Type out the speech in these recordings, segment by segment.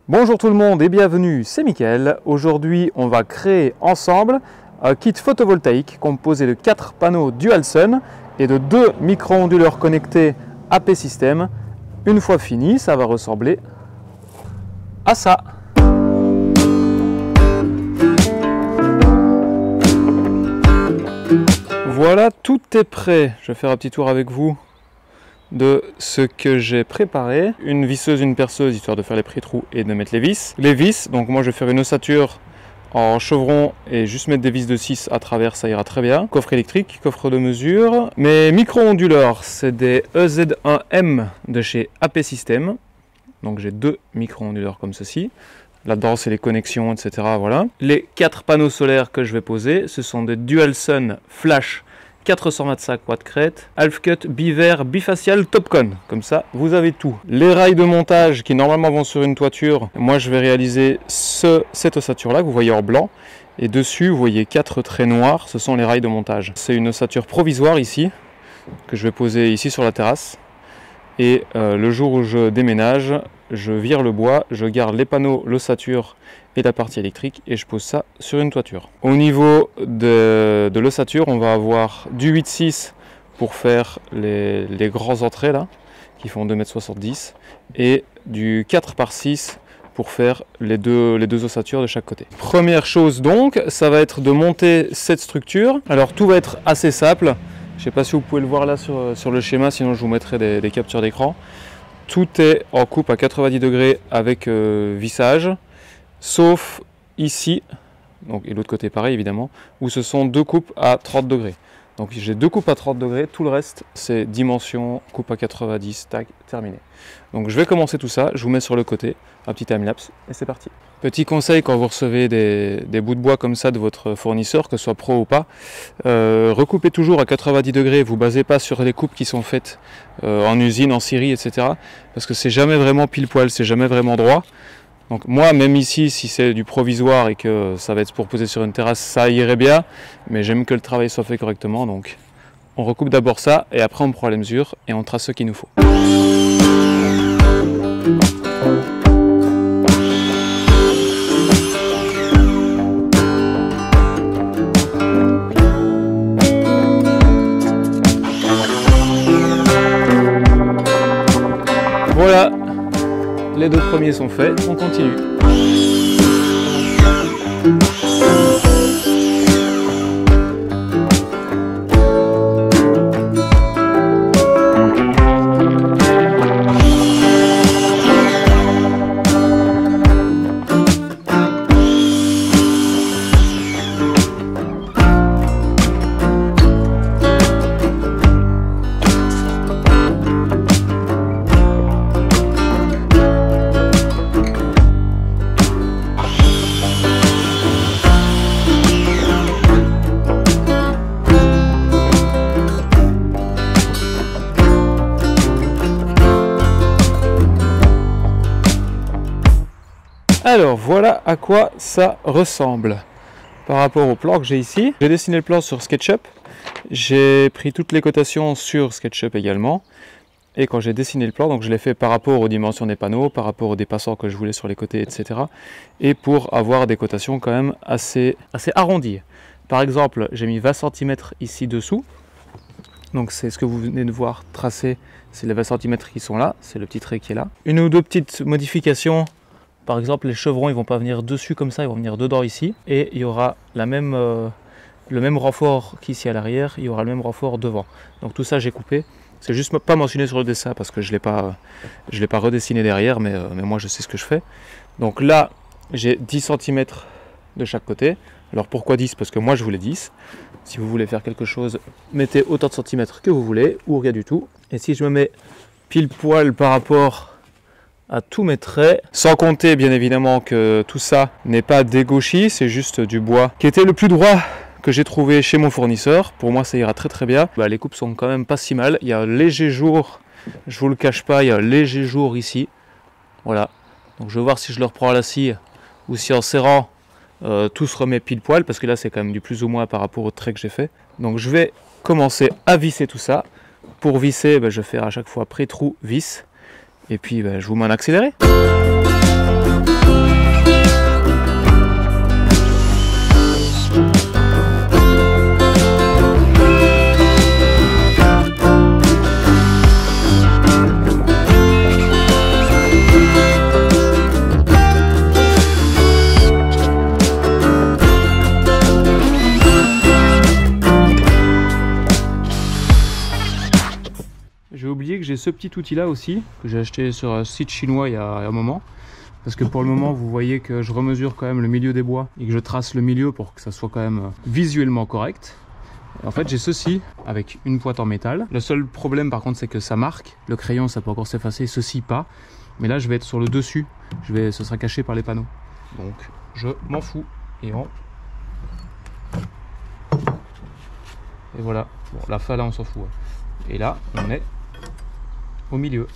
Bonjour tout le monde et bienvenue, c'est Mickaël. Aujourd'hui, on va créer ensemble un kit photovoltaïque composé de 4 panneaux Dualsun et de 2 micro-onduleurs connectés AP System. Une fois fini, ça va ressembler à ça. Voilà, tout est prêt. Je vais faire un petit tour avec vous de ce que j'ai préparé. Une visseuse, une perceuse, histoire de faire les pré-trous et de mettre les vis. Les vis, donc moi je vais faire une ossature en chevron et juste mettre des vis de 6 à travers, ça ira très bien. Coffre électrique, coffre de mesure. Mes micro-onduleurs, c'est des EZ1M de chez AP System. Donc j'ai 2 micro-onduleurs comme ceci. Là-dedans, c'est les connexions, etc. Voilà. Les 4 panneaux solaires que je vais poser, ce sont des Dualsun Flash 425 watts crête, half cut, biver, bifacial, topcon. Comme ça, vous avez tout. Les rails de montage qui normalement vont sur une toiture, moi je vais réaliser cette ossature-là que vous voyez en blanc. Et dessus, vous voyez 4 traits noirs, ce sont les rails de montage. C'est une ossature provisoire ici, que je vais poser ici sur la terrasse. Et le jour où je déménage, je vire le bois, je garde les panneaux, l'ossature et la partie électrique et je pose ça sur une toiture. Au niveau de l'ossature, on va avoir du 8/6 pour faire les grands entrées là, qui font 2,70 m et du 4/6 pour faire les deux ossatures de chaque côté. Première chose donc, ça va être de monter cette structure. Alors tout va être assez simple. Je ne sais pas si vous pouvez le voir là sur le schéma, sinon je vous mettrai des captures d'écran. Tout est en coupe à 90 degrés avec vissage, sauf ici, donc, et l'autre côté pareil évidemment, où ce sont 2 coupes à 30 degrés. Donc j'ai 2 coupes à 30 degrés, tout le reste c'est dimension, coupe à 90, tac, terminé. Donc je vais commencer tout ça, je vous mets sur le côté, un petit timelapse et c'est parti. Petit conseil quand vous recevez des bouts de bois comme ça de votre fournisseur, que ce soit pro ou pas, recoupez toujours à 90 degrés, vous basez pas sur les coupes qui sont faites en usine, en scierie, etc. Parce que c'est jamais vraiment pile poil, c'est jamais vraiment droit. Donc moi, même ici, si c'est du provisoire et que ça va être pour poser sur une terrasse, ça irait bien, mais j'aime que le travail soit fait correctement, donc on recoupe d'abord ça, et après on prend les mesures, et on trace ce qu'il nous faut. Voilà, les 2 premiers sont faits, on continue. Alors voilà à quoi ça ressemble par rapport au plan que j'ai ici. J'ai dessiné le plan sur SketchUp, j'ai pris toutes les cotations sur SketchUp également. Et quand j'ai dessiné le plan, donc je l'ai fait par rapport aux dimensions des panneaux, par rapport aux dépassants que je voulais sur les côtés, etc. Et pour avoir des cotations quand même assez arrondies. Par exemple, j'ai mis 20 cm ici dessous. Donc c'est ce que vous venez de voir tracé, c'est les 20 cm qui sont là, c'est le petit trait qui est là. Une ou deux petites modifications. Par exemple, les chevrons, ils vont pas venir dessus comme ça, ils vont venir dedans ici. Et il y aura le même renfort qu'ici à l'arrière, il y aura le même renfort devant. Donc tout ça, j'ai coupé. C'est juste pas mentionné sur le dessin parce que je l'ai pas redessiné derrière, mais moi je sais ce que je fais. Donc là, j'ai 10 cm de chaque côté. Alors pourquoi 10? Parce que moi je voulais 10. Si vous voulez faire quelque chose, mettez autant de centimètres que vous voulez, ou rien du tout. Et si je me mets pile poil par rapport à tous mes traits, sans compter bien évidemment que tout ça n'est pas des gauchis, c'est juste du bois qui était le plus droit que j'ai trouvé chez mon fournisseur. Pour moi ça ira très bien. Les coupes sont quand même pas si mal, il y a un léger jour, je vous le cache pas, il y a un léger jour ici, voilà. Donc je vais voir si je le reprends à la scie ou si en serrant tout se remet pile poil, parce que là c'est quand même du plus ou moins par rapport au trait que j'ai fait. Donc je vais commencer à visser tout ça. Pour visser, je vais faire à chaque fois pré-trou, vis. Et puis je vous mets en accéléré. j'ai ce petit outil là aussi, que j'ai acheté sur un site chinois il y a un moment. Parce que pour le moment, vous voyez que je remesure quand même le milieu des bois et que je trace le milieu pour que ça soit quand même visuellement correct. Et en fait, j'ai ceci avec une pointe en métal. Le seul problème par contre, c'est que ça marque. Le crayon, ça peut encore s'effacer, ceci pas. Mais là, je vais être sur le dessus. Ce sera caché par les panneaux. Donc, je m'en fous. Et voilà. Bon, la fin là, on s'en fout. Et là, on est au milieu.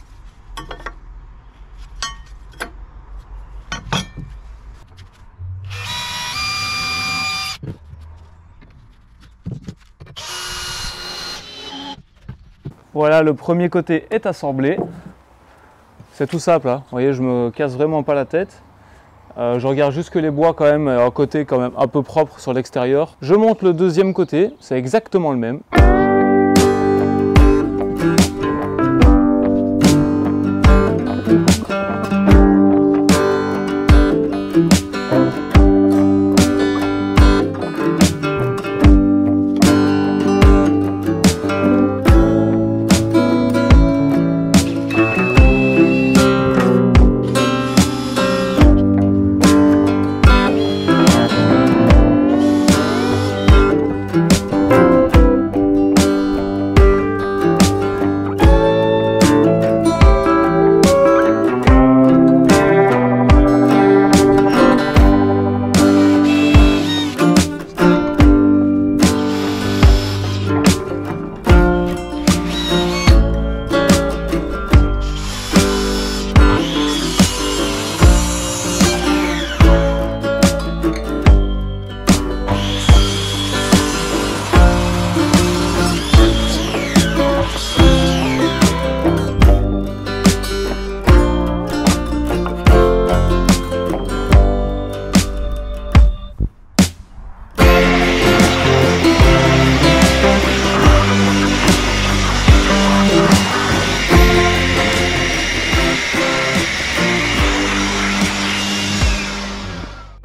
Voilà, le premier côté est assemblé. C'est tout simple, hein. Vous voyez, je me casse vraiment pas la tête. Je regarde juste que les bois quand même, un côté quand même un peu propre sur l'extérieur. Je monte le deuxième côté, c'est exactement le même.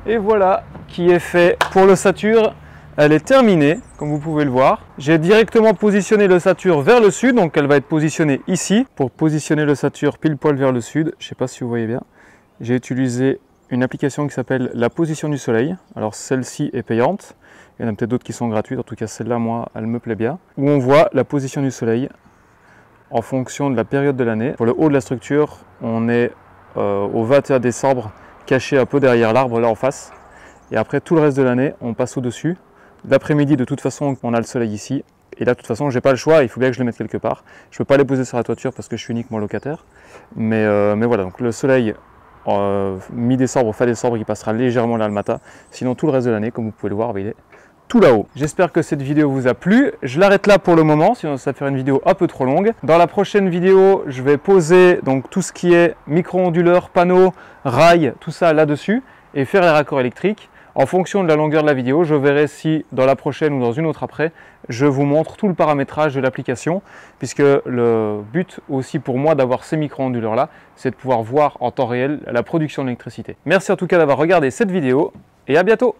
Et voilà qui est fait pour l'ossature. Elle est terminée, comme vous pouvez le voir. J'ai directement positionné l'ossature vers le sud, donc elle va être positionnée ici. Pour positionner l'ossature pile poil vers le sud, je ne sais pas si vous voyez bien, j'ai utilisé une application qui s'appelle la position du soleil. Alors celle-ci est payante, il y en a peut-être d'autres qui sont gratuites, en tout cas celle-là, moi, elle me plaît bien. Où on voit la position du soleil en fonction de la période de l'année. Pour le haut de la structure, on est au 21 décembre, caché un peu derrière l'arbre là en face, et après tout le reste de l'année on passe au dessus. L'après-midi de toute façon on a le soleil ici, et là de toute façon j'ai pas le choix, il faut bien que je le mette quelque part. Je peux pas les poser sur la toiture parce que je suis uniquement locataire, mais voilà, donc le soleil mi-décembre, fin décembre, il passera légèrement là le matin, sinon tout le reste de l'année, comme vous pouvez le voir, il est tout là-haut. J'espère que cette vidéo vous a plu. Je l'arrête là pour le moment, sinon ça va faire une vidéo un peu trop longue. Dans la prochaine vidéo, je vais poser donc tout ce qui est micro-onduleur, panneaux, rails, tout ça là-dessus, et faire les raccords électriques. En fonction de la longueur de la vidéo, je verrai si dans la prochaine ou dans une autre après, je vous montre tout le paramétrage de l'application, puisque le but aussi pour moi d'avoir ces micro-onduleurs là, c'est de pouvoir voir en temps réel la production d'électricité. Merci en tout cas d'avoir regardé cette vidéo, et à bientôt.